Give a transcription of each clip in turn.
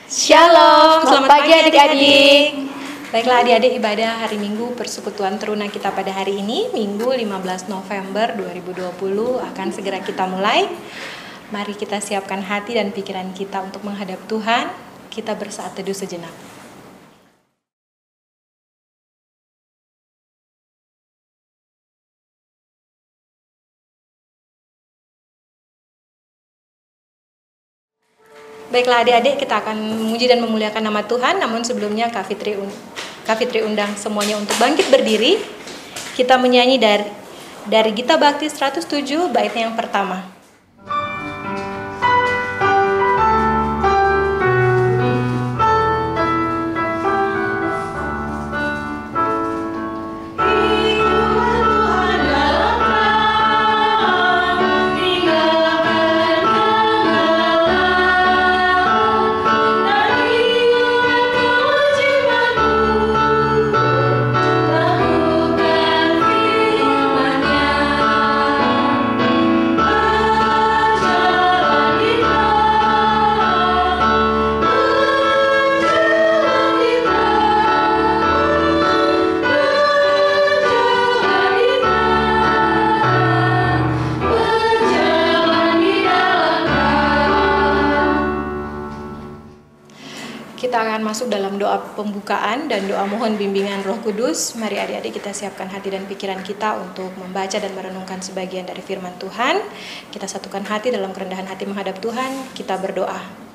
Shalom, selamat pagi adik-adik. Baiklah adik-adik, ibadah hari Minggu Persekutuan Teruna kita pada hari ini, Minggu 15 November 2020 akan segera kita mulai. Mari kita siapkan hati dan pikiran kita untuk menghadap Tuhan. Kita bersaat teduh sejenak. Baiklah adik-adik, kita akan memuji dan memuliakan nama Tuhan. Namun sebelumnya Kak Fitri undang semuanya untuk bangkit berdiri. Kita menyanyi dari Gita Bakti 107 baitnya yang pertama. Kita akan masuk dalam doa pembukaan dan doa mohon bimbingan Roh Kudus. Mari adik-adik kita siapkan hati dan pikiran kita untuk membaca dan merenungkan sebagian dari firman Tuhan. Kita satukan hati dalam kerendahan hati menghadap Tuhan. Kita berdoa.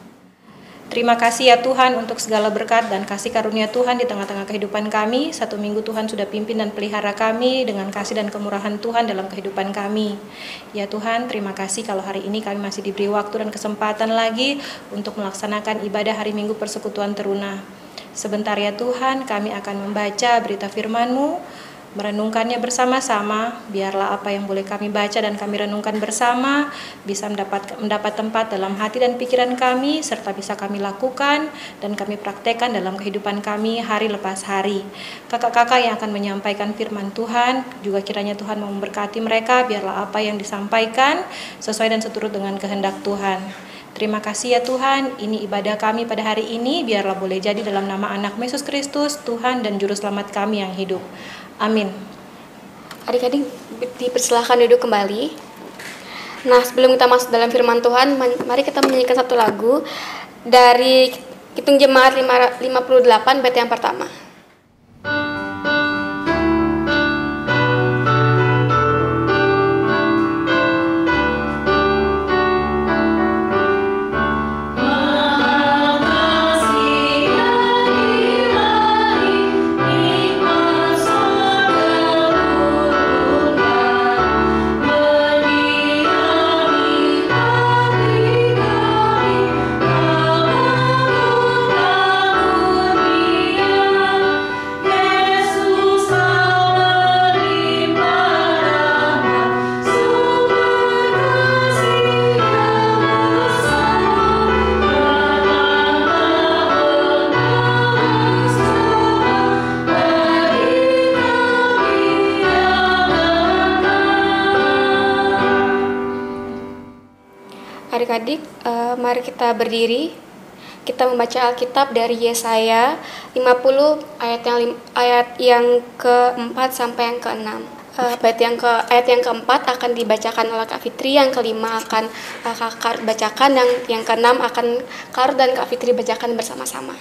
Terima kasih ya Tuhan untuk segala berkat dan kasih karunia Tuhan di tengah-tengah kehidupan kami. 1 minggu Tuhan sudah pimpin dan pelihara kami dengan kasih dan kemurahan Tuhan dalam kehidupan kami. Ya Tuhan, terima kasih kalau hari ini kami masih diberi waktu dan kesempatan lagi untuk melaksanakan ibadah hari Minggu Persekutuan Teruna. Sebentar ya Tuhan, kami akan membaca berita firman-Mu, merenungkannya bersama-sama. Biarlah apa yang boleh kami baca dan kami renungkan bersama bisa mendapat tempat dalam hati dan pikiran kami, serta bisa kami lakukan dan kami praktekkan dalam kehidupan kami hari lepas hari. Kakak-kakak yang akan menyampaikan firman Tuhan, juga kiranya Tuhan mau memberkati mereka. Biarlah apa yang disampaikan sesuai dan seturut dengan kehendak Tuhan. Terima kasih ya Tuhan, ini ibadah kami pada hari ini, biarlah boleh jadi dalam nama anak Yesus Kristus, Tuhan dan Juru Selamat kami yang hidup. Amin. Adik-adik dipersilahkan duduk kembali. Nah, sebelum kita masuk dalam firman Tuhan, mari kita menyanyikan satu lagu dari Kidung Jemaat 58 bait yang pertama. Adik-adik, mari kita berdiri. Kita membaca Alkitab dari Yesaya 50 ayat yang keempat sampai yang keenam. Ayat yang keempat akan dibacakan oleh Kak Fitri, yang kelima akan Kakak bacakan, dan yang keenam akan Kak dan Kak Fitri bacakan bersama-sama.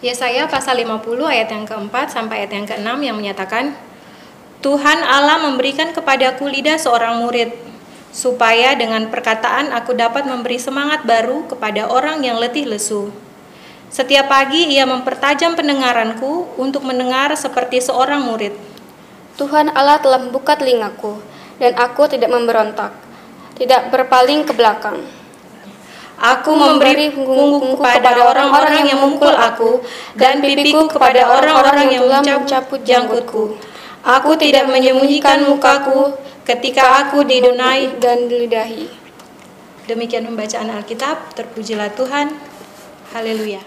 Yesaya pasal 50 ayat yang keempat sampai ayat yang keenam yang menyatakan, Tuhan Allah memberikan kepadaku lidah seorang murid, supaya dengan perkataan aku dapat memberi semangat baru kepada orang yang letih lesu. Setiap pagi ia mempertajam pendengaranku untuk mendengar seperti seorang murid. Tuhan Allah telah membuka telingaku, dan aku tidak memberontak, tidak berpaling ke belakang. Aku memberi punggungku kepada orang-orang yang memukul aku, dan pipiku kepada orang-orang yang mencabut janggutku. Aku tidak menyembunyikan mukaku ketika aku didunai dan diludahi. Demikian pembacaan Alkitab. Terpujilah Tuhan. Haleluya.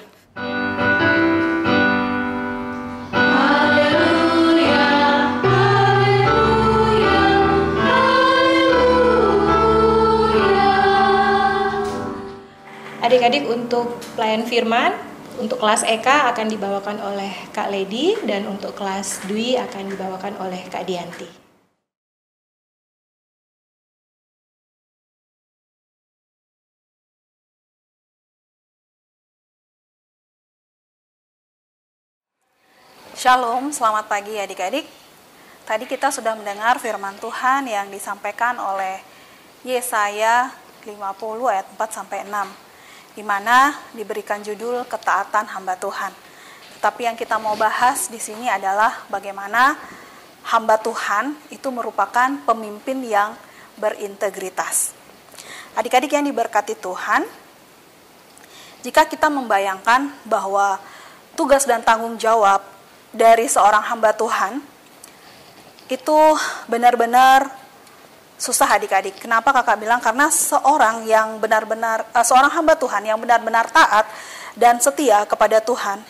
Adik-adik, untuk pelayan firman, Untuk kelas EK akan dibawakan oleh Kak Lady dan untuk kelas Dwi akan dibawakan oleh Kak Dianti. Shalom, selamat pagi adik-adik. Tadi kita sudah mendengar firman Tuhan yang disampaikan oleh Yesaya 50 ayat 4-6, di mana diberikan judul ketaatan hamba Tuhan. Tetapi yang kita mau bahas di sini adalah bagaimana hamba Tuhan itu merupakan pemimpin yang berintegritas. Adik-adik yang diberkati Tuhan, jika kita membayangkan bahwa tugas dan tanggung jawab dari seorang hamba Tuhan itu benar-benar susah adik-adik. Kenapa kakak bilang? Karena seorang hamba Tuhan yang benar-benar taat dan setia kepada Tuhan,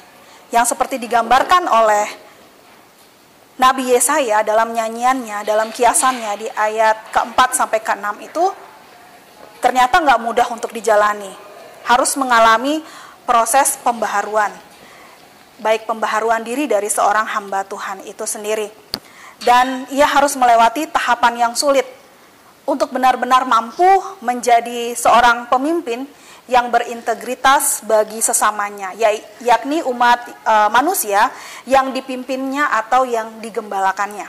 yang seperti digambarkan oleh Nabi Yesaya dalam nyanyiannya, dalam kiasannya di ayat ke-4 sampai ke-6 itu ternyata nggak mudah untuk dijalani. Harus mengalami proses pembaharuan, baik pembaharuan diri dari seorang hamba Tuhan itu sendiri. Dan ia harus melewati tahapan yang sulit untuk benar-benar mampu menjadi seorang pemimpin yang berintegritas bagi sesamanya, yakni umat manusia yang dipimpinnya atau yang digembalakannya.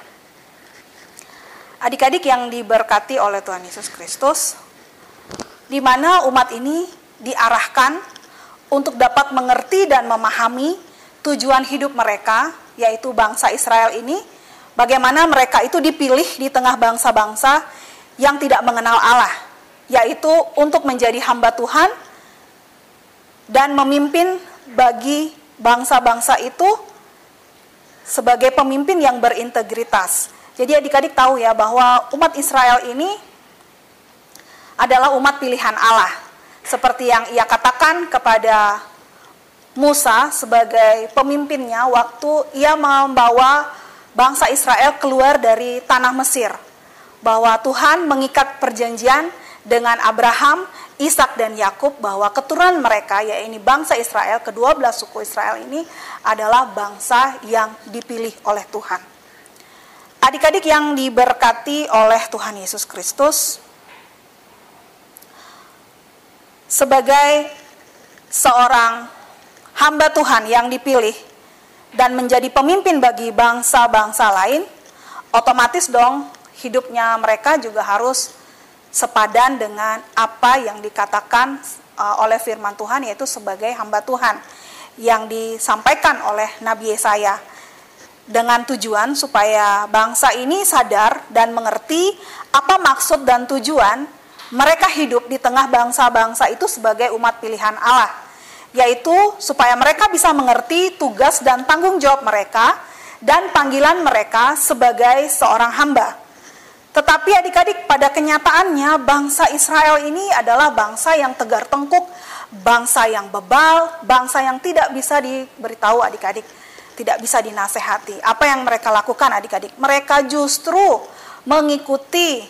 Adik-adik yang diberkati oleh Tuhan Yesus Kristus, di mana umat ini diarahkan untuk dapat mengerti dan memahami tujuan hidup mereka, yaitu bangsa Israel ini, bagaimana mereka itu dipilih di tengah bangsa-bangsa yang tidak mengenal Allah, yaitu untuk menjadi hamba Tuhan dan memimpin bagi bangsa-bangsa itu sebagai pemimpin yang berintegritas. Jadi adik-adik tahu ya bahwa umat Israel ini adalah umat pilihan Allah, seperti yang ia katakan kepada Musa sebagai pemimpinnya waktu ia membawa bangsa Israel keluar dari tanah Mesir, bahwa Tuhan mengikat perjanjian dengan Abraham, Ishak dan Yakub bahwa keturunan mereka, yaitu bangsa Israel, ke-12 suku Israel ini adalah bangsa yang dipilih oleh Tuhan. Adik-adik yang diberkati oleh Tuhan Yesus Kristus, sebagai seorang hamba Tuhan yang dipilih dan menjadi pemimpin bagi bangsa-bangsa lain, otomatis dong hidupnya mereka juga harus sepadan dengan apa yang dikatakan oleh firman Tuhan, yaitu sebagai hamba Tuhan yang disampaikan oleh Nabi Yesaya, dengan tujuan supaya bangsa ini sadar dan mengerti apa maksud dan tujuan mereka hidup di tengah bangsa-bangsa itu sebagai umat pilihan Allah, yaitu supaya mereka bisa mengerti tugas dan tanggung jawab mereka dan panggilan mereka sebagai seorang hamba. Tetapi adik-adik, pada kenyataannya bangsa Israel ini adalah bangsa yang tegar tengkuk, bangsa yang bebal, bangsa yang tidak bisa diberitahu adik-adik, tidak bisa dinasehati. Apa yang mereka lakukan adik-adik? Mereka justru mengikuti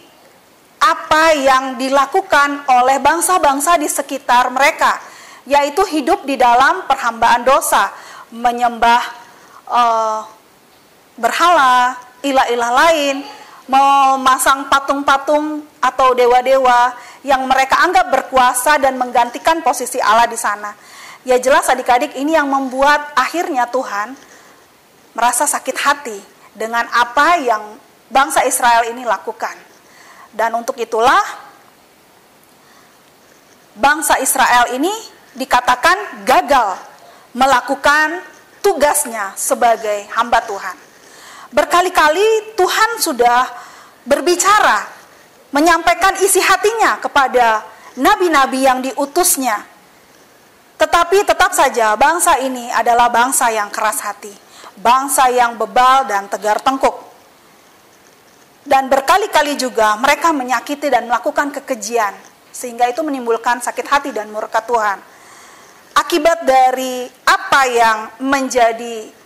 apa yang dilakukan oleh bangsa-bangsa di sekitar mereka, yaitu hidup di dalam perhambaan dosa, menyembah berhala, ilah-ilah lain, memasang patung-patung atau dewa-dewa yang mereka anggap berkuasa dan menggantikan posisi Allah di sana. Ya jelas adik-adik, ini yang membuat akhirnya Tuhan merasa sakit hati dengan apa yang bangsa Israel ini lakukan. Dan untuk itulah bangsa Israel ini dikatakan gagal melakukan tugasnya sebagai hamba Tuhan. Berkali-kali Tuhan sudah berbicara, menyampaikan isi hatinya kepada nabi-nabi yang diutusnya. Tetapi tetap saja bangsa ini adalah bangsa yang keras hati, bangsa yang bebal dan tegar tengkuk. Dan berkali-kali juga mereka menyakiti dan melakukan kekejian, sehingga itu menimbulkan sakit hati dan murka Tuhan. Akibat dari apa yang menjadi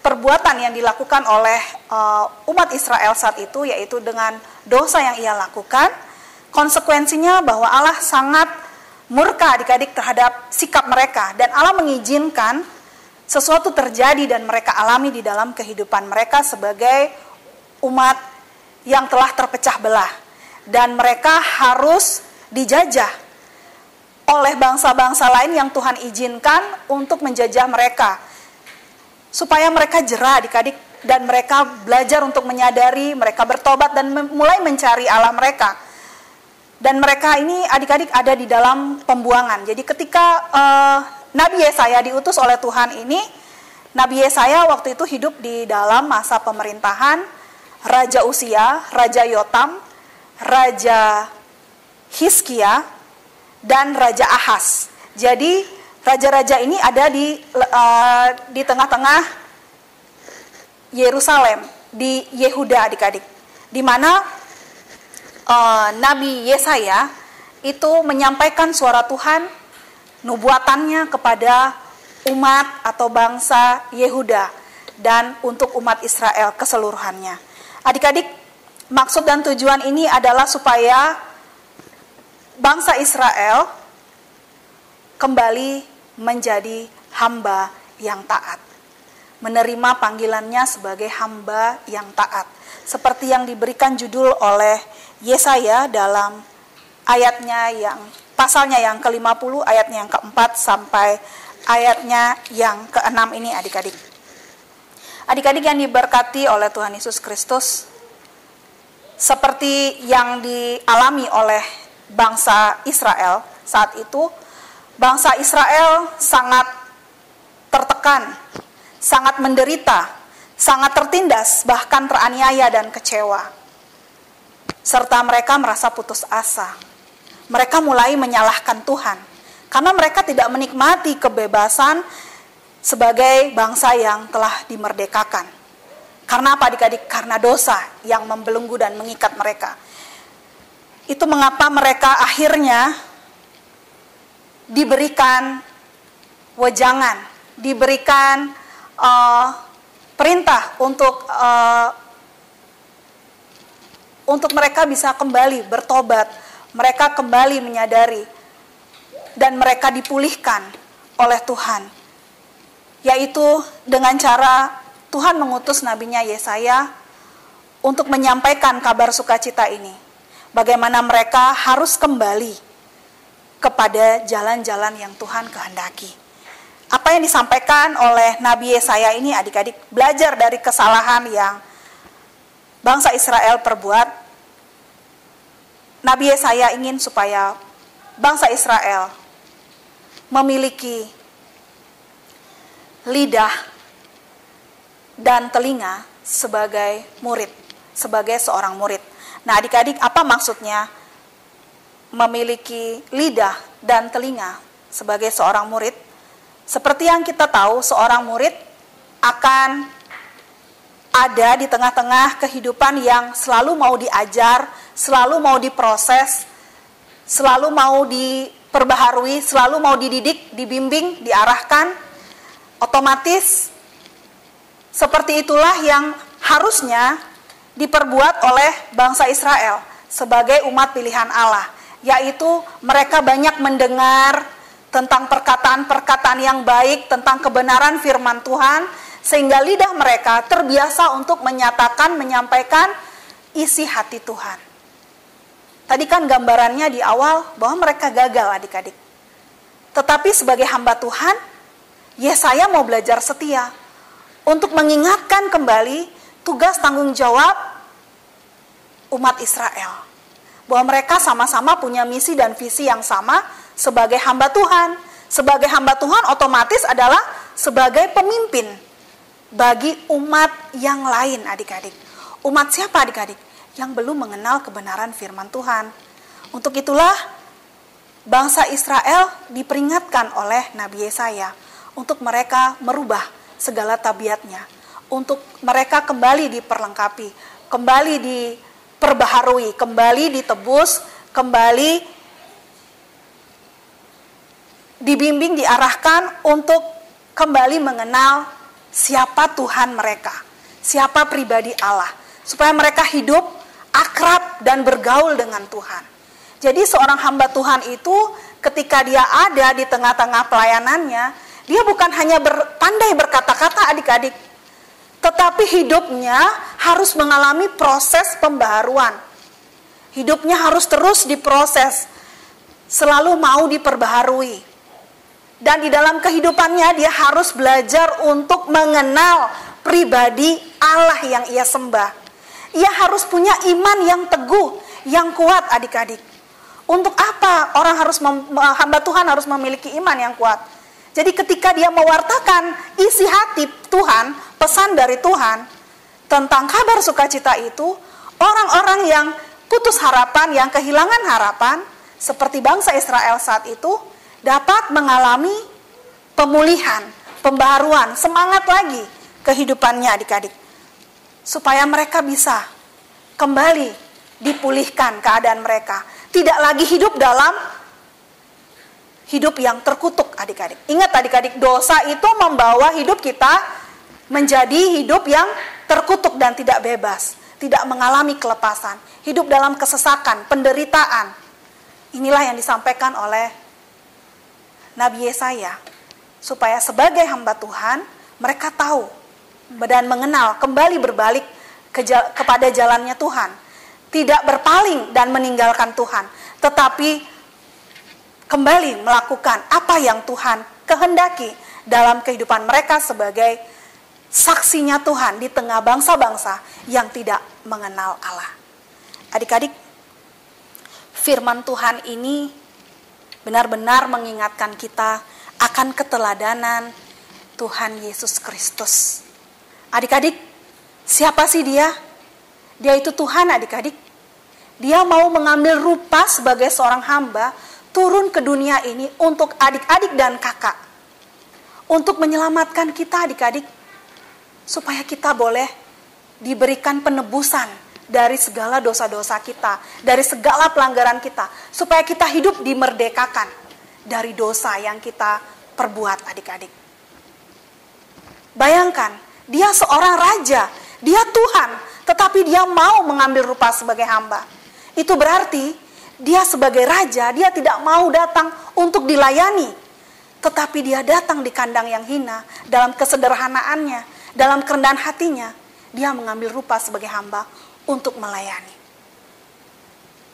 perbuatan yang dilakukan oleh umat Israel saat itu, yaitu dengan dosa yang ia lakukan, konsekuensinya bahwa Allah sangat murka adik-adik terhadap sikap mereka, dan Allah mengizinkan sesuatu terjadi dan mereka alami di dalam kehidupan mereka sebagai umat yang telah terpecah belah, dan mereka harus dijajah oleh bangsa-bangsa lain yang Tuhan izinkan untuk menjajah mereka, supaya mereka jera adik-adik, dan mereka belajar untuk menyadari, mereka bertobat dan mulai mencari Allah mereka. Dan mereka ini adik-adik ada di dalam pembuangan. Jadi ketika Nabi Yesaya diutus oleh Tuhan ini, Nabi Yesaya waktu itu hidup di dalam masa pemerintahan Raja Uzia, Raja Yotam, Raja Hizkia, dan Raja Ahaz. Jadi raja-raja ini ada di tengah-tengah Yerusalem, di Yehuda adik-adik, di mana Nabi Yesaya itu menyampaikan suara Tuhan, nubuatannya kepada umat atau bangsa Yehuda dan untuk umat Israel keseluruhannya. Adik-adik, maksud dan tujuan ini adalah supaya bangsa Israel kembali menjadi hamba yang taat, menerima panggilannya sebagai hamba yang taat, seperti yang diberikan judul oleh Yesaya dalam ayatnya yang pasalnya yang ke-50, ayatnya yang ke-4 sampai ayatnya yang ke-6 ini adik-adik. Adik-adik yang diberkati oleh Tuhan Yesus Kristus, seperti yang dialami oleh bangsa Israel saat itu, bangsa Israel sangat tertekan, sangat menderita, sangat tertindas, bahkan teraniaya dan kecewa. Serta mereka merasa putus asa. Mereka mulai menyalahkan Tuhan, karena mereka tidak menikmati kebebasan sebagai bangsa yang telah dimerdekakan. Karena apa adik-adik? Karena dosa yang membelenggu dan mengikat mereka. Itu mengapa mereka akhirnya diberikan wejangan, diberikan perintah untuk mereka bisa kembali bertobat, mereka kembali menyadari, dan mereka dipulihkan oleh Tuhan. Yaitu dengan cara Tuhan mengutus nabinya Yesaya untuk menyampaikan kabar sukacita ini. Bagaimana mereka harus kembali kepada jalan-jalan yang Tuhan kehendaki. Apa yang disampaikan oleh Nabi Yesaya ini adik-adik belajar dari kesalahan yang bangsa Israel perbuat. Nabi Yesaya ingin supaya bangsa Israel memiliki lidah dan telinga sebagai murid, sebagai seorang murid. Nah adik-adik, apa maksudnya memiliki lidah dan telinga sebagai seorang murid? Seperti yang kita tahu, seorang murid akan ada di tengah-tengah kehidupan yang selalu mau diajar, selalu mau diproses, selalu mau diperbaharui, selalu mau dididik, dibimbing, diarahkan. Otomatis seperti itulah yang harusnya diperbuat oleh bangsa Israel sebagai umat pilihan Allah, yaitu mereka banyak mendengar tentang perkataan-perkataan yang baik, tentang kebenaran firman Tuhan, sehingga lidah mereka terbiasa untuk menyatakan, menyampaikan isi hati Tuhan. Tadi kan gambarannya di awal bahwa mereka gagal adik-adik. Tetapi sebagai hamba Tuhan, Yesaya mau belajar setia untuk mengingatkan kembali tugas tanggung jawab umat Israel. Bahwa mereka sama-sama punya misi dan visi yang sama sebagai hamba Tuhan. Sebagai hamba Tuhan otomatis adalah sebagai pemimpin bagi umat yang lain adik-adik. Umat siapa adik-adik? Yang belum mengenal kebenaran firman Tuhan. Untuk itulah bangsa Israel diperingatkan oleh Nabi Yesaya untuk mereka merubah segala tabiatnya, untuk mereka kembali diperlengkapi, kembali diperbaharui, kembali ditebus, kembali dibimbing, diarahkan untuk kembali mengenal siapa Tuhan mereka, siapa pribadi Allah, supaya mereka hidup akrab dan bergaul dengan Tuhan. Jadi seorang hamba Tuhan itu ketika dia ada di tengah-tengah pelayanannya, dia bukan hanya pandai berkata-kata adik-adik, tetapi hidupnya harus mengalami proses pembaharuan. Hidupnya harus terus diproses, selalu mau diperbaharui. Dan di dalam kehidupannya dia harus belajar untuk mengenal pribadi Allah yang ia sembah. Ia harus punya iman yang teguh, yang kuat adik-adik. Untuk apa hamba Tuhan harus memiliki iman yang kuat? Jadi ketika dia mewartakan isi hati Tuhan, pesan dari Tuhan tentang kabar sukacita itu, orang-orang yang putus harapan, yang kehilangan harapan, seperti bangsa Israel saat itu, dapat mengalami pemulihan, pembaharuan, semangat lagi kehidupannya adik-adik. Supaya mereka bisa kembali dipulihkan keadaan mereka. Tidak lagi hidup dalam hidup yang terkutuk adik-adik. Ingat adik-adik, dosa itu membawa hidup kita menjadi hidup yang terkutuk dan tidak bebas. Tidak mengalami kelepasan. Hidup dalam kesesakan, penderitaan. Inilah yang disampaikan oleh Nabi Yesaya. Supaya sebagai hamba Tuhan, mereka tahu dan mengenal, kembali berbalik kepada jalannya Tuhan. Tidak berpaling dan meninggalkan Tuhan, tetapi kembali melakukan apa yang Tuhan kehendaki dalam kehidupan mereka sebagai saksinya Tuhan di tengah bangsa-bangsa yang tidak mengenal Allah. Adik-adik, firman Tuhan ini benar-benar mengingatkan kita akan keteladanan Tuhan Yesus Kristus. Adik-adik, siapa sih dia? Dia itu Tuhan adik-adik. Dia mau mengambil rupa sebagai seorang hamba, turun ke dunia ini untuk adik-adik dan kakak. Untuk menyelamatkan kita adik-adik. Supaya kita boleh diberikan penebusan dari segala dosa-dosa kita, dari segala pelanggaran kita. Supaya kita hidup dimerdekakan dari dosa yang kita perbuat adik-adik. Bayangkan, dia seorang raja, dia Tuhan, tetapi dia mau mengambil rupa sebagai hamba. Itu berarti dia sebagai raja, dia tidak mau datang untuk dilayani, tetapi dia datang di kandang yang hina, dalam kesederhanaannya, dalam kerendahan hatinya, dia mengambil rupa sebagai hamba untuk melayani.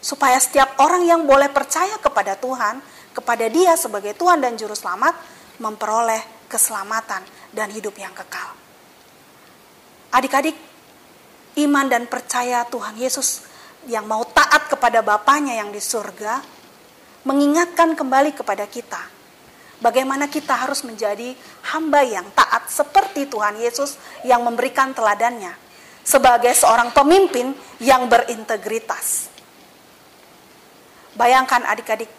Supaya setiap orang yang boleh percaya kepada Tuhan, kepada dia sebagai Tuhan dan Juru Selamat, memperoleh keselamatan dan hidup yang kekal. Adik-adik, iman dan percaya Tuhan Yesus yang mau taat kepada Bapanya yang di surga, mengingatkan kembali kepada kita, bagaimana kita harus menjadi hamba yang taat seperti Tuhan Yesus yang memberikan teladannya, sebagai seorang pemimpin yang berintegritas. Bayangkan adik-adik,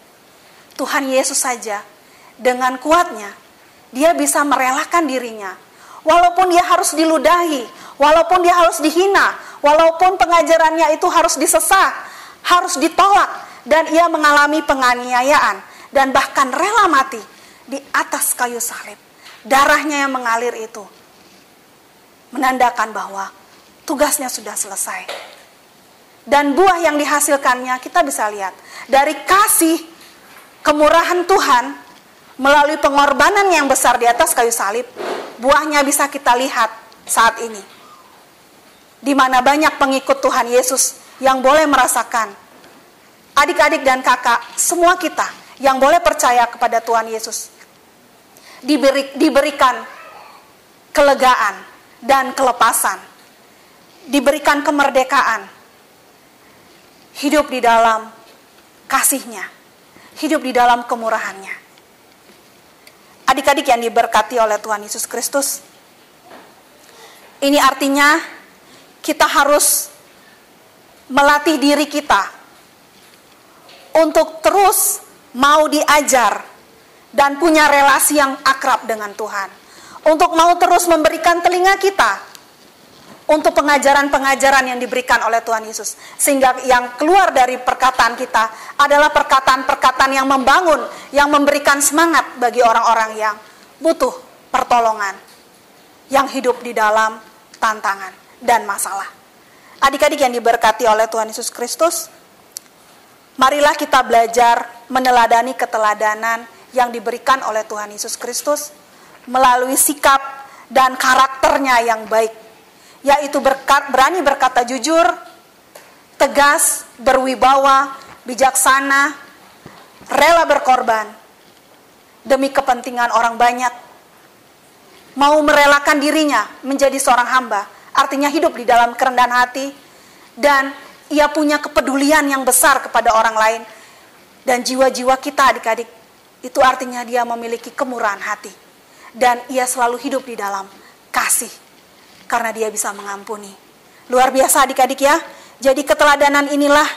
Tuhan Yesus saja dengan kuatnya, dia bisa merelakan dirinya, walaupun dia harus diludahi, walaupun dia harus dihina, walaupun pengajarannya itu harus disesat, harus ditolak, dan ia mengalami penganiayaan, dan bahkan rela mati di atas kayu salib. Darahnya yang mengalir itu menandakan bahwa tugasnya sudah selesai. Dan buah yang dihasilkannya kita bisa lihat. Dari kasih, kemurahan Tuhan, melalui pengorbanan yang besar di atas kayu salib, buahnya bisa kita lihat saat ini. Di mana banyak pengikut Tuhan Yesus yang boleh merasakan, adik-adik dan kakak, semua kita yang boleh percaya kepada Tuhan Yesus, diberikan kelegaan dan kelepasan, diberikan kemerdekaan, hidup di dalam kasih-Nya, hidup di dalam kemurahan-Nya. Adik-adik yang diberkati oleh Tuhan Yesus Kristus, ini artinya kita harus melatih diri kita untuk terus mau diajar dan punya relasi yang akrab dengan Tuhan. Untuk mau terus memberikan telinga kita untuk pengajaran-pengajaran yang diberikan oleh Tuhan Yesus. Sehingga yang keluar dari perkataan kita adalah perkataan-perkataan yang membangun, yang memberikan semangat bagi orang-orang yang butuh pertolongan, yang hidup di dalam tantangan dan masalah. Adik-adik yang diberkati oleh Tuhan Yesus Kristus, Marilah kita belajar meneladani keteladanan yang diberikan oleh Tuhan Yesus Kristus melalui sikap dan karakternya yang baik, yaitu berani berkata jujur, tegas, berwibawa, bijaksana, rela berkorban demi kepentingan orang banyak, mau merelakan dirinya menjadi seorang hamba, artinya hidup di dalam kerendahan hati, dan ia punya kepedulian yang besar kepada orang lain. Dan jiwa-jiwa kita adik-adik, itu artinya dia memiliki kemurahan hati, dan ia selalu hidup di dalam kasih, karena dia bisa mengampuni. Luar biasa adik-adik ya. Jadi keteladanan inilah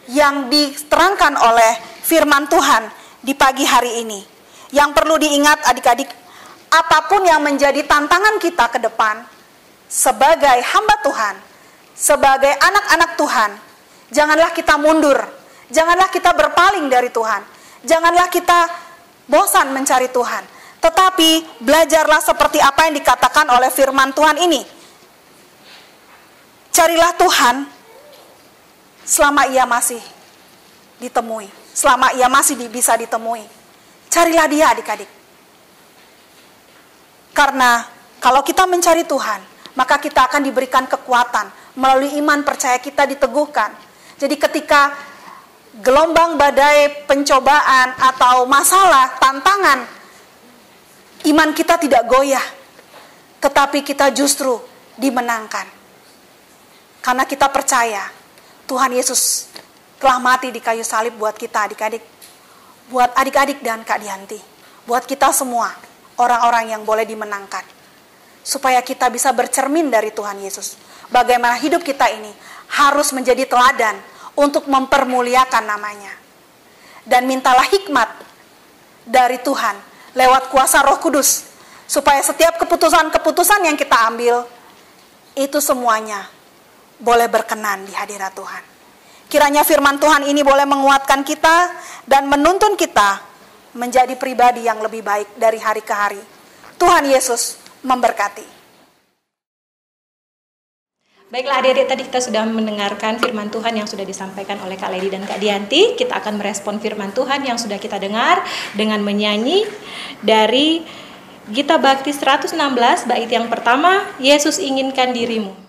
yang diterangkan oleh firman Tuhan di pagi hari ini. Yang perlu diingat adik-adik, apapun yang menjadi tantangan kita ke depan, sebagai hamba Tuhan, sebagai anak-anak Tuhan, janganlah kita mundur, janganlah kita berpaling dari Tuhan, janganlah kita bosan mencari Tuhan, tetapi belajarlah seperti apa yang dikatakan oleh firman Tuhan ini. Carilah Tuhan selama ia masih ditemui, selama ia masih bisa ditemui. Carilah dia adik-adik. Karena kalau kita mencari Tuhan, maka kita akan diberikan kekuatan. Melalui iman percaya kita diteguhkan. Jadi ketika gelombang badai pencobaan atau masalah, tantangan, iman kita tidak goyah, tetapi kita justru dimenangkan. Karena kita percaya Tuhan Yesus telah mati di kayu salib buat kita adik-adik. Buat adik-adik dan Kak Dianti, buat kita semua, orang-orang yang boleh dimenangkan, supaya kita bisa bercermin dari Tuhan Yesus. Bagaimana hidup kita ini harus menjadi teladan untuk mempermuliakan namanya. Dan mintalah hikmat dari Tuhan lewat kuasa Roh Kudus, supaya setiap keputusan-keputusan yang kita ambil, itu semuanya boleh berkenan di hadirat Tuhan. Kiranya firman Tuhan ini boleh menguatkan kita dan menuntun kita menjadi pribadi yang lebih baik dari hari ke hari. Tuhan Yesus memberkati. Baiklah adik-adik, tadi kita sudah mendengarkan firman Tuhan yang sudah disampaikan oleh Kak Lady dan Kak Dianti. Kita akan merespon firman Tuhan yang sudah kita dengar dengan menyanyi dari Gita Bakti 116 bait yang pertama, Yesus inginkan dirimu.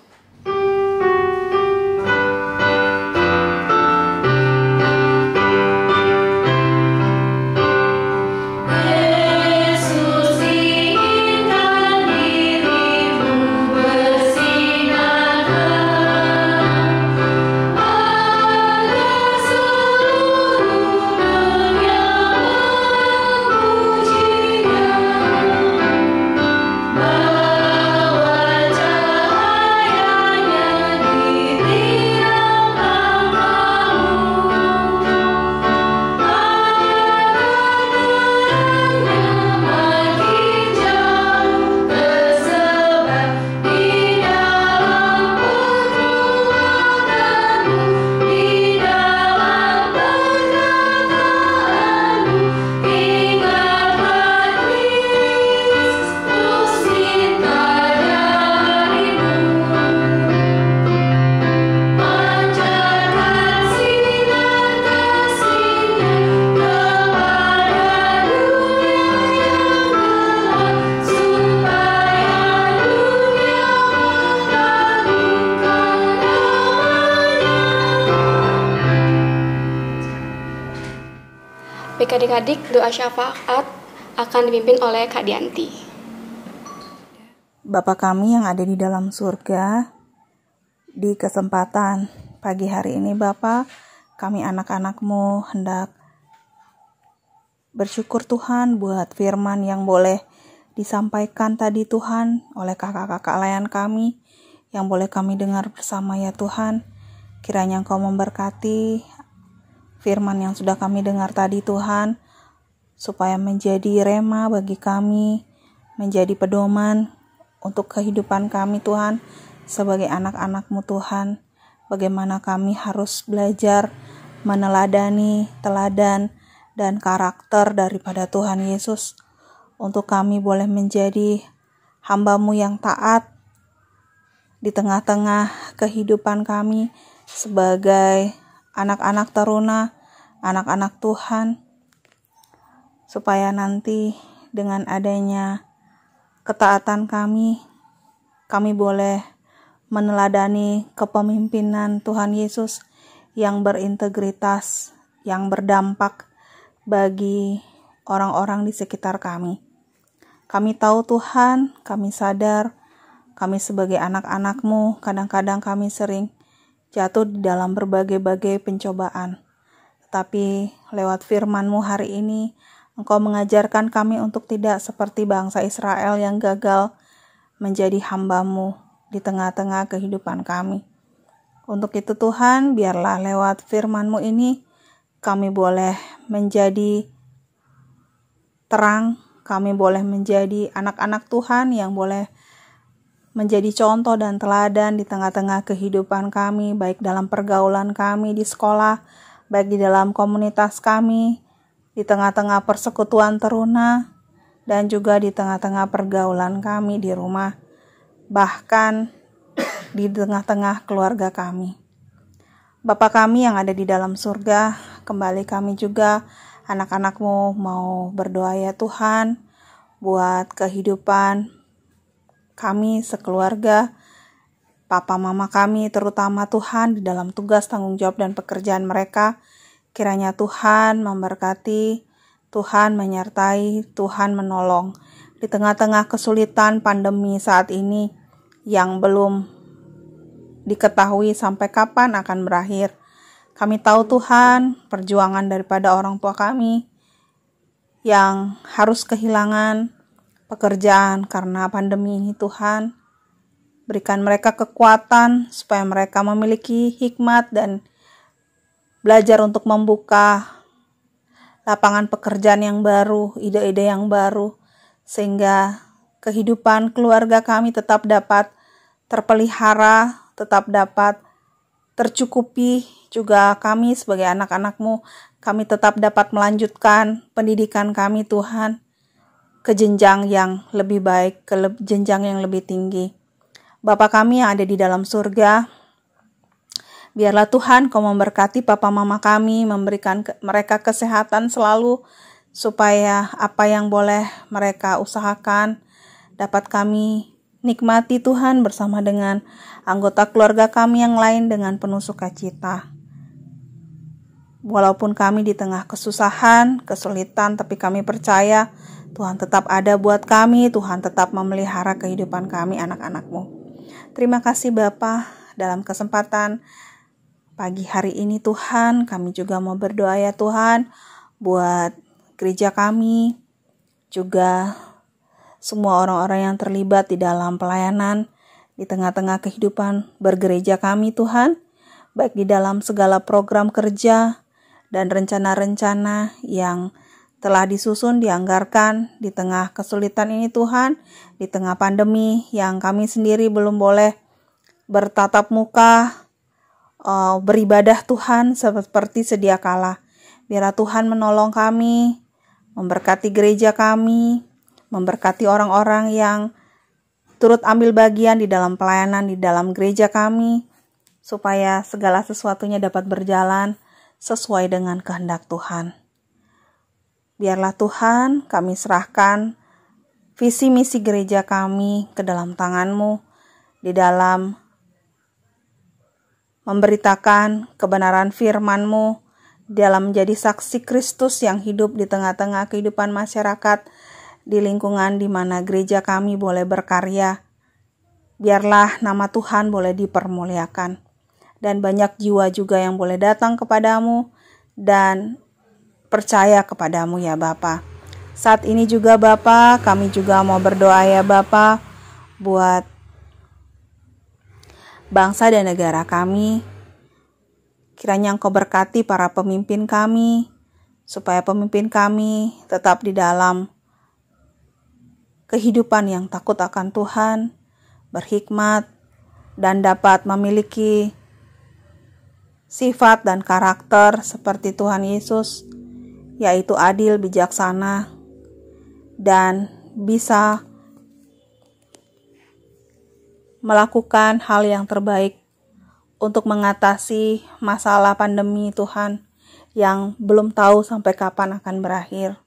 Baik adik-adik, doa syafaat akan dipimpin oleh Kak Dianti. Bapa kami yang ada di dalam surga, di kesempatan pagi hari ini Bapa, kami anak-anak-Mu hendak bersyukur Tuhan buat firman yang boleh disampaikan tadi Tuhan oleh kakak-kakak layan kami, yang boleh kami dengar bersama ya Tuhan. Kiranya Engkau memberkati firman yang sudah kami dengar tadi Tuhan, supaya menjadi rema bagi kami, menjadi pedoman untuk kehidupan kami Tuhan, sebagai anak-anak-Mu Tuhan, bagaimana kami harus belajar meneladani teladan dan karakter daripada Tuhan Yesus, untuk kami boleh menjadi hamba-Mu yang taat di tengah-tengah kehidupan kami sebagai anak-anak teruna anak-anak Tuhan, supaya nanti dengan adanya ketaatan kami boleh meneladani kepemimpinan Tuhan Yesus yang berintegritas, yang berdampak bagi orang-orang di sekitar kami. Kami tahu Tuhan, kami sadar, kami sebagai anak-anak-Mu, kadang-kadang kami sering jatuh di dalam berbagai-bagai pencobaan. Tetapi lewat firman-Mu hari ini, Engkau mengajarkan kami untuk tidak seperti bangsa Israel yang gagal menjadi hamba-Mu di tengah-tengah kehidupan kami. Untuk itu Tuhan, biarlah lewat firman-Mu ini, kami boleh menjadi terang, kami boleh menjadi anak-anak Tuhan yang boleh menjadi contoh dan teladan di tengah-tengah kehidupan kami, baik dalam pergaulan kami di sekolah, baik di dalam komunitas kami, di tengah-tengah persekutuan teruna, dan juga di tengah-tengah pergaulan kami di rumah, bahkan di tengah-tengah keluarga kami. Bapa kami yang ada di dalam surga, kembali kami juga anak-anak-Mu mau berdoa ya Tuhan, buat kehidupan kami sekeluarga, papa mama kami terutama Tuhan di dalam tugas, tanggung jawab dan pekerjaan mereka. Kiranya Tuhan memberkati, Tuhan menyertai, Tuhan menolong di tengah-tengah kesulitan pandemi saat ini yang belum diketahui sampai kapan akan berakhir. Kami tahu Tuhan, perjuangan daripada orang tua kami yang harus kehilangan pekerjaan karena pandemi ini Tuhan. Berikan mereka kekuatan supaya mereka memiliki hikmat dan belajar untuk membuka lapangan pekerjaan yang baru, ide-ide yang baru, sehingga kehidupan keluarga kami tetap dapat terpelihara, tetap dapat tercukupi. Juga kami sebagai anak-anak-Mu, kami tetap dapat melanjutkan pendidikan kami Tuhan ke jenjang yang lebih baik, ke jenjang yang lebih tinggi. Bapa kami yang ada di dalam surga, biarlah Tuhan Kau memberkati papa mama kami, memberikan mereka kesehatan selalu, supaya apa yang boleh mereka usahakan dapat kami nikmati Tuhan bersama dengan anggota keluarga kami yang lain dengan penuh sukacita. Walaupun kami di tengah kesusahan, kesulitan, tapi kami percaya Tuhan tetap ada buat kami, Tuhan tetap memelihara kehidupan kami anak-anak-Mu. Terima kasih Bapa, dalam kesempatan pagi hari ini Tuhan, kami juga mau berdoa ya Tuhan, buat gereja kami, juga semua orang-orang yang terlibat di dalam pelayanan, di tengah-tengah kehidupan bergereja kami Tuhan, baik di dalam segala program kerja dan rencana-rencana yang telah disusun, dianggarkan di tengah kesulitan ini Tuhan, di tengah pandemi yang kami sendiri belum boleh bertatap muka, beribadah Tuhan seperti sedia kala. Biarlah Tuhan menolong kami, memberkati gereja kami, memberkati orang-orang yang turut ambil bagian di dalam pelayanan di dalam gereja kami, supaya segala sesuatunya dapat berjalan sesuai dengan kehendak Tuhan. Biarlah Tuhan kami serahkan visi misi gereja kami ke dalam tangan-Mu, di dalam memberitakan kebenaran firman-Mu, dalam menjadi saksi Kristus yang hidup di tengah-tengah kehidupan masyarakat, di lingkungan di mana gereja kami boleh berkarya. Biarlah nama Tuhan boleh dipermuliakan, dan banyak jiwa juga yang boleh datang kepadamu dan percaya kepadamu ya Bapa. Saat ini juga Bapa, kami juga mau berdoa ya Bapa, buat bangsa dan negara kami. Kiranya Engkau berkati para pemimpin kami, supaya pemimpin kami tetap di dalam kehidupan yang takut akan Tuhan, berhikmat, dan dapat memiliki sifat dan karakter seperti Tuhan Yesus, yaitu adil, bijaksana, dan bisa melakukan hal yang terbaik untuk mengatasi masalah pandemi Tuhan yang belum tahu sampai kapan akan berakhir.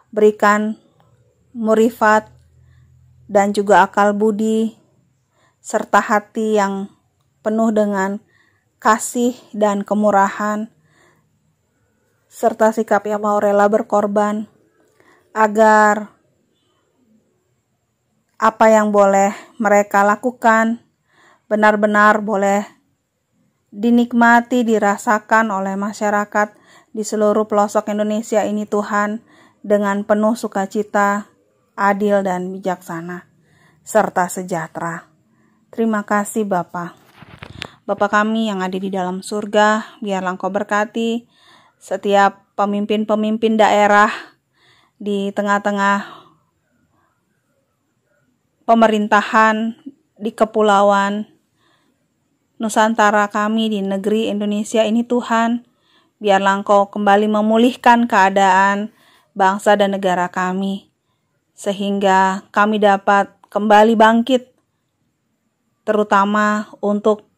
Berikan murifat dan juga akal budi serta hati yang penuh dengan kasih dan kemurahan serta sikap yang mau rela berkorban, agar apa yang boleh mereka lakukan benar-benar boleh dinikmati, dirasakan oleh masyarakat di seluruh pelosok Indonesia ini Tuhan, dengan penuh sukacita, adil dan bijaksana, serta sejahtera. Terima kasih Bapa. Bapa kami yang ada di dalam surga, biarlah Engkau berkati setiap pemimpin-pemimpin daerah di tengah-tengah pemerintahan di kepulauan Nusantara kami di negeri Indonesia ini Tuhan. Biarlah Engkau kembali memulihkan keadaan bangsa dan negara kami, sehingga kami dapat kembali bangkit, terutama untuk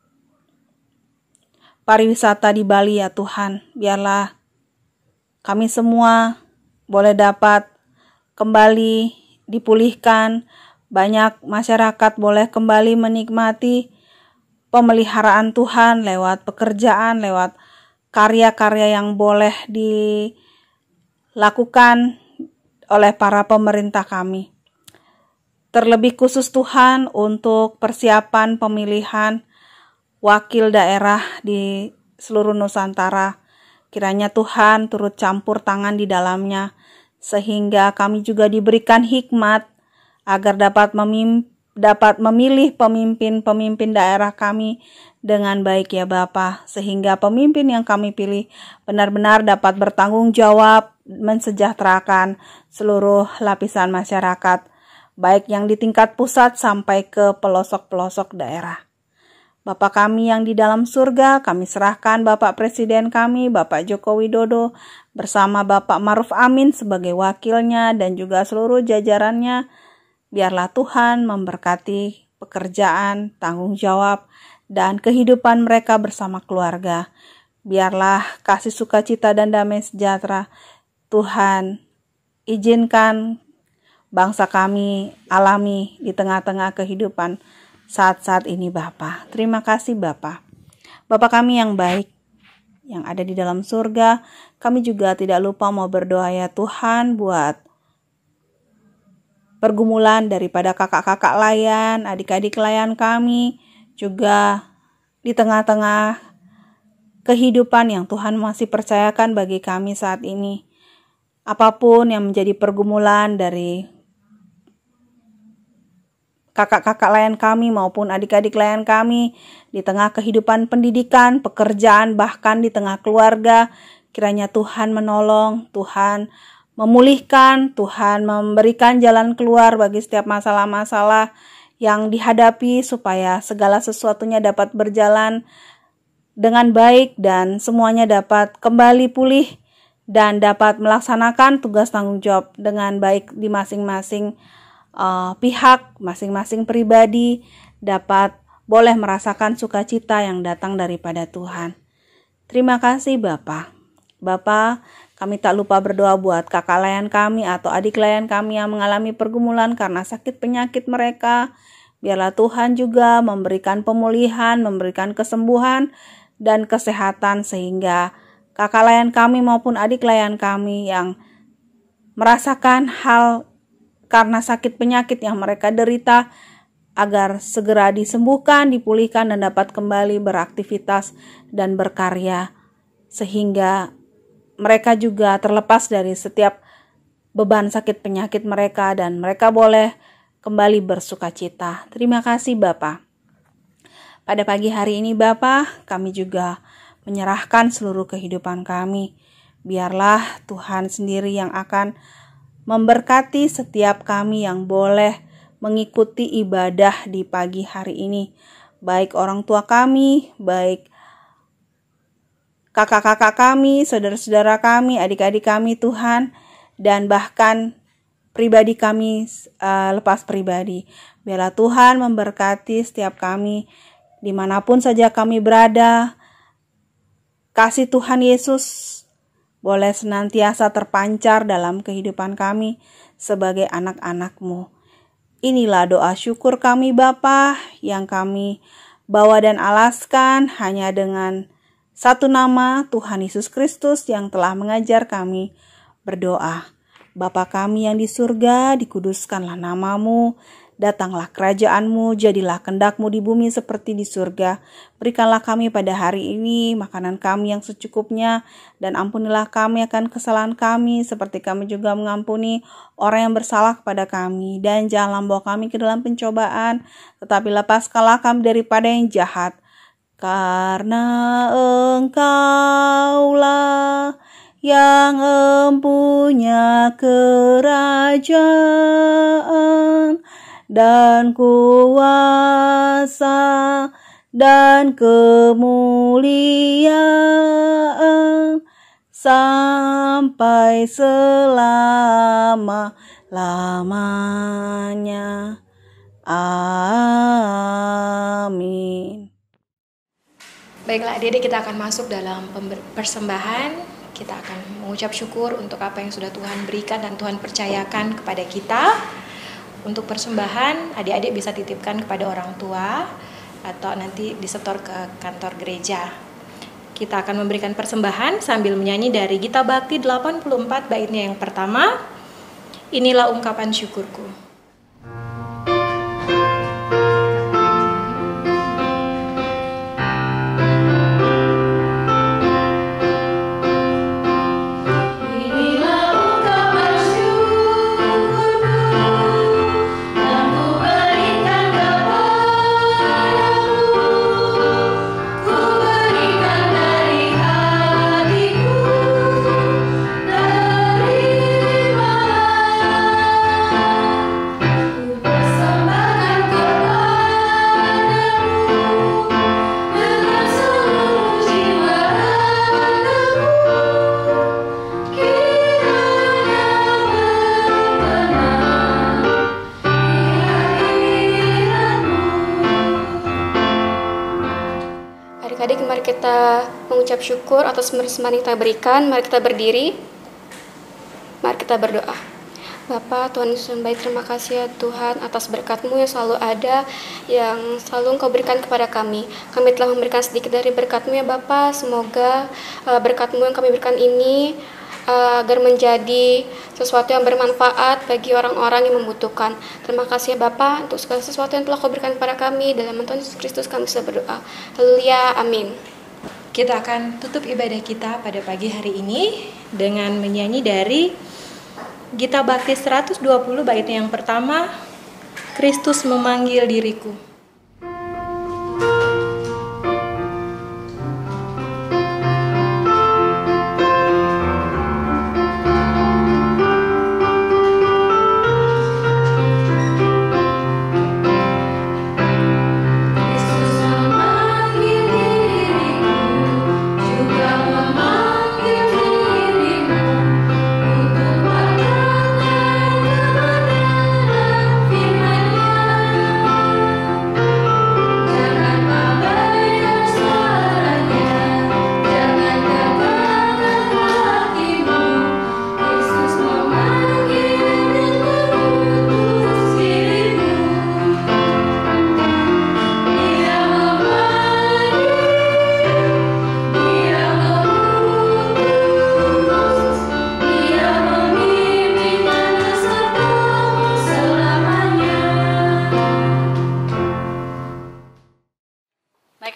pariwisata di Bali ya Tuhan. Biarlah kami semua boleh dapat kembali dipulihkan, banyak masyarakat boleh kembali menikmati pemeliharaan Tuhan lewat pekerjaan, lewat karya-karya yang boleh dilakukan oleh para pemerintah kami. Terlebih khusus Tuhan untuk persiapan pemilihan wakil daerah di seluruh Nusantara. Kiranya Tuhan turut campur tangan di dalamnya, sehingga kami juga diberikan hikmat agar dapat memilih pemimpin-pemimpin daerah kami dengan baik ya Bapa, sehingga pemimpin yang kami pilih benar-benar dapat bertanggung jawab mensejahterakan seluruh lapisan masyarakat, baik yang di tingkat pusat sampai ke pelosok-pelosok daerah. Bapa kami yang di dalam surga, kami serahkan Bapak Presiden kami, Bapak Joko Widodo, bersama Bapak Maruf Amin sebagai wakilnya dan juga seluruh jajarannya. Biarlah Tuhan memberkati pekerjaan, tanggung jawab, dan kehidupan mereka bersama keluarga. Biarlah kasih sukacita dan damai sejahtera Tuhan izinkan bangsa kami alami di tengah-tengah kehidupan saat-saat ini Bapa. Terima kasih Bapa. Bapa kami yang baik, yang ada di dalam surga, kami juga tidak lupa mau berdoa ya Tuhan buat pergumulan daripada kakak-kakak layan, adik-adik layan kami, juga di tengah-tengah kehidupan yang Tuhan masih percayakan bagi kami saat ini. Apapun yang menjadi pergumulan dari kakak-kakak layan kami maupun adik-adik layan kami di tengah kehidupan pendidikan, pekerjaan, bahkan di tengah keluarga, kiranya Tuhan menolong, Tuhan memulihkan, Tuhan memberikan jalan keluar bagi setiap masalah-masalah yang dihadapi supaya segala sesuatunya dapat berjalan dengan baik dan semuanya dapat kembali pulih dan dapat melaksanakan tugas tanggung jawab dengan baik di masing-masing pihak, masing-masing pribadi dapat boleh merasakan sukacita yang datang daripada Tuhan. Terima kasih Bapa. Bapa, kami tak lupa berdoa buat kakak layan kami atau adik layan kami yang mengalami pergumulan karena sakit penyakit mereka. Biarlah Tuhan juga memberikan pemulihan, memberikan kesembuhan dan kesehatan sehingga kakak layan kami maupun adik layan kami yang merasakan hal karena sakit penyakit yang mereka derita agar segera disembuhkan, dipulihkan dan dapat kembali beraktivitas dan berkarya sehingga mereka juga terlepas dari setiap beban sakit penyakit mereka dan mereka boleh kembali bersukacita. Terima kasih Bapa. Pada pagi hari ini Bapa, kami juga menyerahkan seluruh kehidupan kami. Biarlah Tuhan sendiri yang akan memberkati setiap kami yang boleh mengikuti ibadah di pagi hari ini. Baik orang tua kami, baik kakak-kakak kami, saudara-saudara kami, adik-adik kami Tuhan, dan bahkan pribadi kami lepas pribadi. Biarlah Tuhan memberkati setiap kami dimanapun saja kami berada. Kasih Tuhan Yesus boleh senantiasa terpancar dalam kehidupan kami sebagai anak-anak-Mu. Inilah doa syukur kami Bapa yang kami bawa dan alaskan hanya dengan satu nama, Tuhan Yesus Kristus yang telah mengajar kami berdoa. Bapa kami yang di surga, dikuduskanlah nama-Mu, datanglah kerajaan-Mu, jadilah kehendak-Mu di bumi seperti di surga. Berikanlah kami pada hari ini makanan kami yang secukupnya, dan ampunilah kami akan kesalahan kami, seperti kami juga mengampuni orang yang bersalah kepada kami. Dan janganlah membawa kami ke dalam pencobaan, tetapi lepaskanlah kami daripada yang jahat. Karena Engkaulah yang empunya kerajaan dan kuasa dan kemuliaan sampai selama-lamanya. Amin. Baiklah adik-adik, kita akan masuk dalam persembahan. Kita akan mengucap syukur untuk apa yang sudah Tuhan berikan dan Tuhan percayakan kepada kita. Untuk persembahan, adik-adik bisa titipkan kepada orang tua atau nanti disetor ke kantor gereja. Kita akan memberikan persembahan sambil menyanyi dari Gita Bakti 84 baitnya yang pertama. Inilah ungkapan syukurku. Adik-adik, mari kita mengucap syukur atas persembahan yang kita berikan. Mari kita berdiri. Mari kita berdoa. Bapa, Tuhan Yesus yang baik, terima kasih ya Tuhan atas berkat-Mu yang selalu ada, yang selalu Engkau berikan kepada kami. Kami telah memberikan sedikit dari berkat-Mu ya Bapa. Semoga berkat-Mu yang kami berikan ini agar menjadi sesuatu yang bermanfaat bagi orang-orang yang membutuhkan. Terima kasih ya Bapa untuk segala sesuatu yang telah Kau berikan kepada kami. Dalam nama Tuhan Yesus Kristus kami sudah berdoa. Haleluya, amin. Kita akan tutup ibadah kita pada pagi hari ini dengan menyanyi dari Gita Bakti 120 baitnya yang pertama, Kristus memanggil diriku.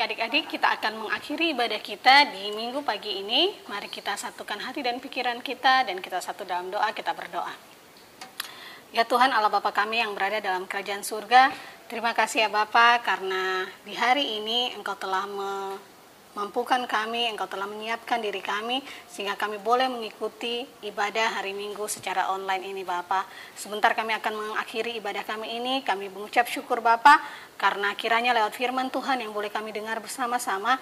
Adik-adik, kita akan mengakhiri ibadah kita di minggu pagi ini. Mari kita satukan hati dan pikiran kita, dan kita satu dalam doa, kita berdoa. Ya Tuhan Allah Bapa kami yang berada dalam kerajaan surga, terima kasih ya Bapa karena di hari ini Engkau telah memampukan kami, Engkau telah menyiapkan diri kami sehingga kami boleh mengikuti ibadah hari Minggu secara online ini Bapa. Sebentar kami akan mengakhiri ibadah kami ini, kami mengucap syukur Bapa karena kiranya lewat firman Tuhan yang boleh kami dengar bersama-sama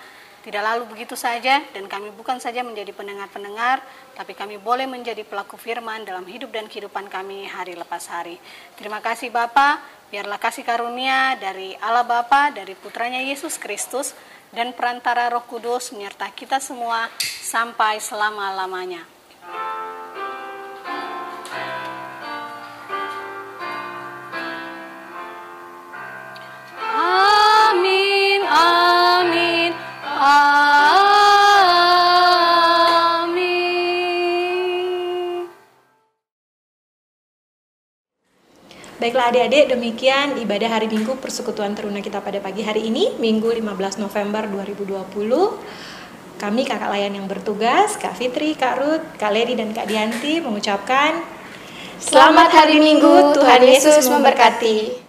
tidak lalu begitu saja, dan kami bukan saja menjadi pendengar-pendengar, tapi kami boleh menjadi pelaku firman dalam hidup dan kehidupan kami hari lepas hari. Terima kasih Bapa, biarlah kasih karunia dari Allah Bapa, dari Putranya Yesus Kristus, dan perantara Roh Kudus menyertai kita semua sampai selama-lamanya. Baiklah adik-adik, demikian ibadah hari Minggu Persekutuan Teruna kita pada pagi hari ini, Minggu 15 November 2020. Kami kakak layan yang bertugas, Kak Fitri, Kak Ruth, Kak Lady, dan Kak Dianti mengucapkan Selamat hari Minggu, Tuhan Yesus memberkati.